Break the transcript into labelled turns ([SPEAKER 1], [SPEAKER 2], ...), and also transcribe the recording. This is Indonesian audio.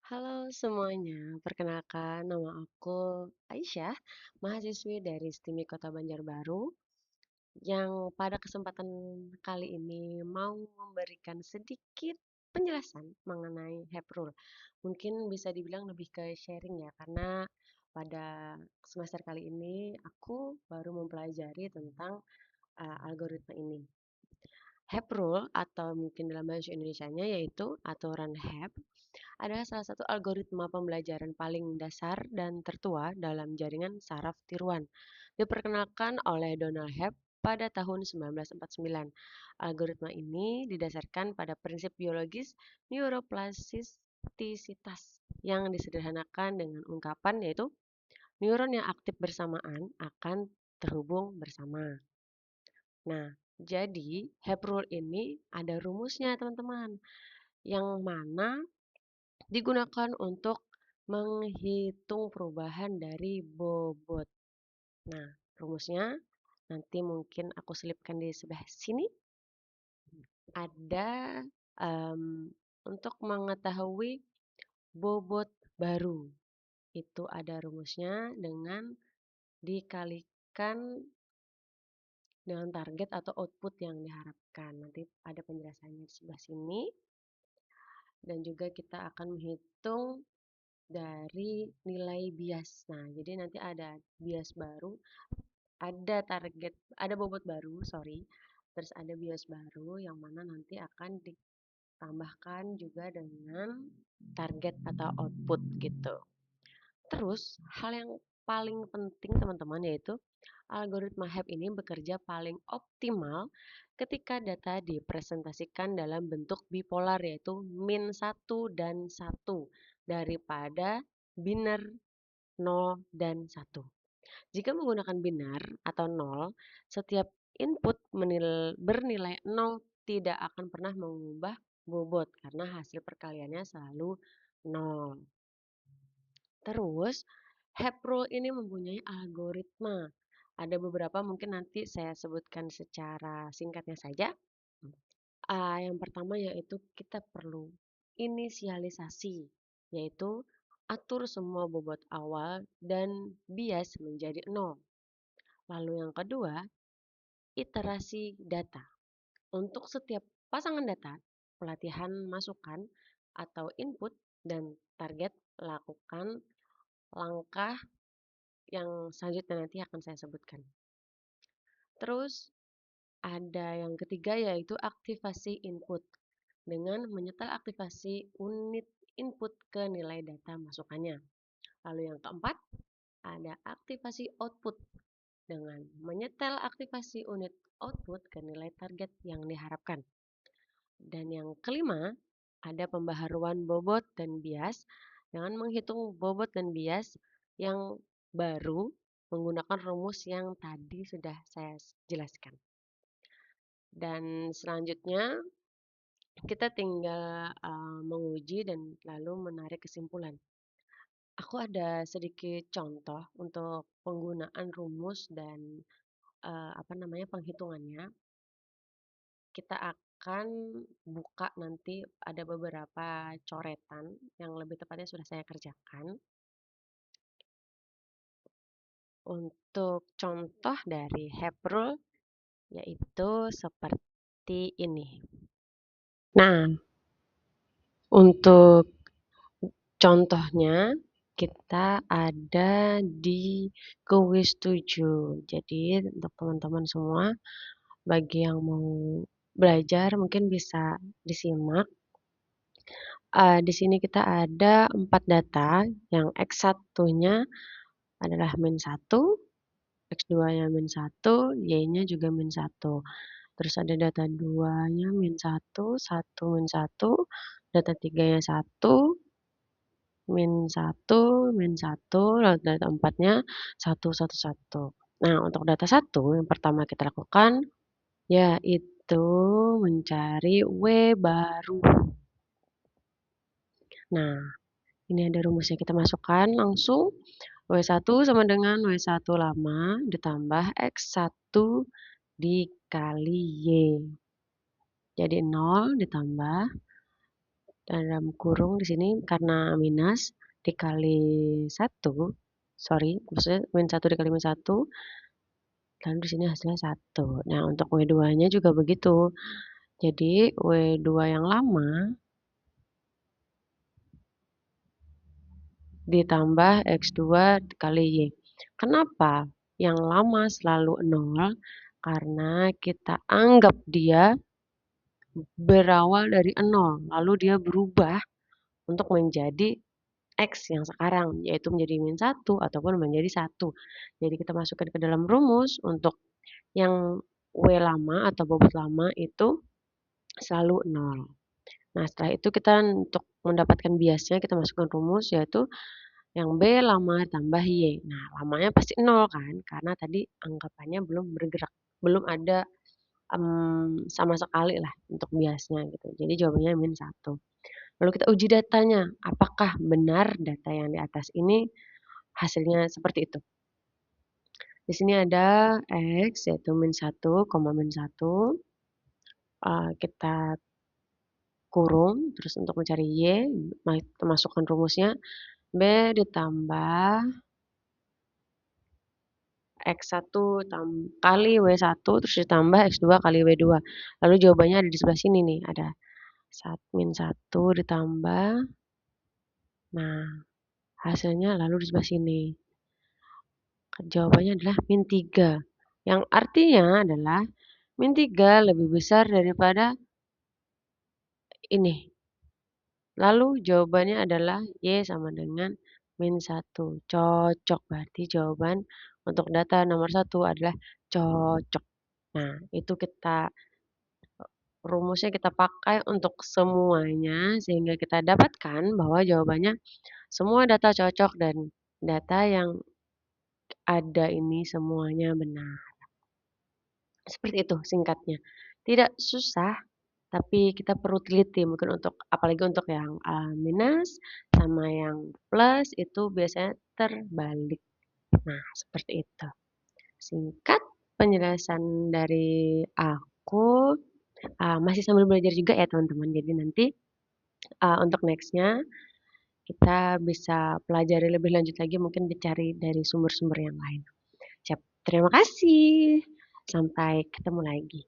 [SPEAKER 1] Halo semuanya, perkenalkan nama aku Aisyah, mahasiswi dari STIMI Kota Banjarbaru yang pada kesempatan kali ini mau memberikan sedikit penjelasan mengenai HEP rule. Mungkin bisa dibilang lebih ke sharing ya, karena pada semester kali ini aku baru mempelajari tentang algoritma ini. HEP rule atau mungkin dalam bahasa Indonesianya yaitu aturan HEP adalah salah satu algoritma pembelajaran paling dasar dan tertua dalam jaringan saraf tiruan. Diperkenalkan oleh Donald Hebb pada tahun 1949. Algoritma ini didasarkan pada prinsip biologis neuroplastisitas yang disederhanakan dengan ungkapan yaitu neuron yang aktif bersamaan akan terhubung bersama. Nah, jadi Hebb rule ini ada rumusnya teman-teman, yang mana digunakan untuk menghitung perubahan dari bobot. Nah, rumusnya nanti mungkin aku selipkan di sebelah sini. Ada untuk mengetahui bobot baru. Itu ada rumusnya dengan dikalikan dengan target atau output yang diharapkan. Nanti ada penjelasannya di sebelah sini. Dan juga kita akan menghitung dari nilai bias. Nah, jadi nanti ada bias baru, ada target, ada bobot baru, sorry. Terus ada bias baru yang mana nanti akan ditambahkan juga dengan target atau output gitu. Terus, hal yang paling penting teman-teman yaitu algoritma HEP ini bekerja paling optimal ketika data dipresentasikan dalam bentuk bipolar yaitu min 1 dan 1 daripada biner 0 dan 1. Jika menggunakan binar atau 0, setiap input bernilai 0 tidak akan pernah mengubah bobot karena hasil perkaliannya selalu 0. Terus, HEP rule ini mempunyai algoritma. Ada beberapa mungkin nanti saya sebutkan secara singkatnya saja. Yang pertama yaitu kita perlu inisialisasi, yaitu atur semua bobot awal dan bias menjadi 0. Lalu yang kedua, iterasi data. Untuk setiap pasangan data, pelatihan masukan atau input dan target, lakukan langkah yang selanjutnya nanti akan saya sebutkan. Terus ada yang ketiga yaitu aktivasi input dengan menyetel aktivasi unit input ke nilai data masukannya. Lalu yang keempat ada aktivasi output dengan menyetel aktivasi unit output ke nilai target yang diharapkan. Dan yang kelima ada pembaharuan bobot dan bias dengan menghitung bobot dan bias yang baru menggunakan rumus yang tadi sudah saya jelaskan. Dan selanjutnya kita tinggal menguji dan lalu menarik kesimpulan. Aku ada sedikit contoh untuk penggunaan rumus dan penghitungannya. Kita akan buka nanti ada beberapa coretan yang lebih tepatnya sudah saya kerjakan. Untuk contoh dari HEP rule yaitu seperti ini. Nah, untuk contohnya kita ada di kuis 7. Jadi untuk teman-teman semua bagi yang mau belajar mungkin bisa disimak. Di sini kita ada 4 data, yang X1-nya adalah min 1, X2-nya min 1, Y-nya juga min 1. Terus ada data 2-nya min 1, 1 min 1, data 3-nya 1, min 1, min 1, lalu data 4-nya 1, 1, 1. Nah, untuk data 1 yang pertama kita lakukan yaitu mencari W baru. Nah, ini ada rumusnya, kita masukkan langsung. W1 sama dengan W1 lama ditambah X1 dikali Y. Jadi 0 ditambah dalam kurung di sini karena minus dikali 1, sorry, maksudnya min 1 dikali min 1, lalu di sini hasilnya 1. Nah, untuk W2-nya juga begitu. Jadi, W2 yang lama ditambah X2 kali Y. Kenapa yang lama selalu 0? Karena kita anggap dia berawal dari 0, lalu dia berubah untuk menjadi X yang sekarang, yaitu menjadi min 1 ataupun menjadi 1. Jadi kita masukkan ke dalam rumus untuk yang W lama atau bobot lama itu selalu 0. Nah, setelah itu kita untuk mendapatkan biasnya kita masukkan rumus yaitu yang B lama tambah Y. Nah, lamanya pasti 0 kan, karena tadi anggapannya belum bergerak, belum ada sama sekali lah untuk biasnya gitu. Jadi jawabannya min 1. Lalu kita uji datanya, apakah benar data yang di atas ini hasilnya seperti itu. Di sini ada X yaitu min 1, min 1. Kita kurung, terus untuk mencari Y, kita masukkan rumusnya B ditambah X1 kali W1 terus ditambah X2 kali W2. Lalu jawabannya ada di sebelah sini nih, ada min 1 ditambah, nah hasilnya lalu di sebelah sini. Jawabannya adalah min 3. Yang artinya adalah min 3 lebih besar daripada ini. Lalu jawabannya adalah Y sama dengan min 1. Cocok, berarti jawaban untuk data nomor 1 adalah cocok. Nah, itu rumusnya kita pakai untuk semuanya sehingga kita dapatkan bahwa jawabannya semua data cocok dan data yang ada ini semuanya benar. Seperti itu singkatnya. Tidak susah, tapi kita perlu teliti mungkin untuk apalagi untuk yang minus sama yang plus itu biasanya terbalik. Nah, seperti itu. Singkat penjelasan dari aku. Masih sambil belajar juga ya teman-teman. Jadi nanti untuk nextnya kita bisa pelajari lebih lanjut lagi mungkin dicari dari sumber-sumber yang lain. Siap. Terima kasih. Sampai ketemu lagi.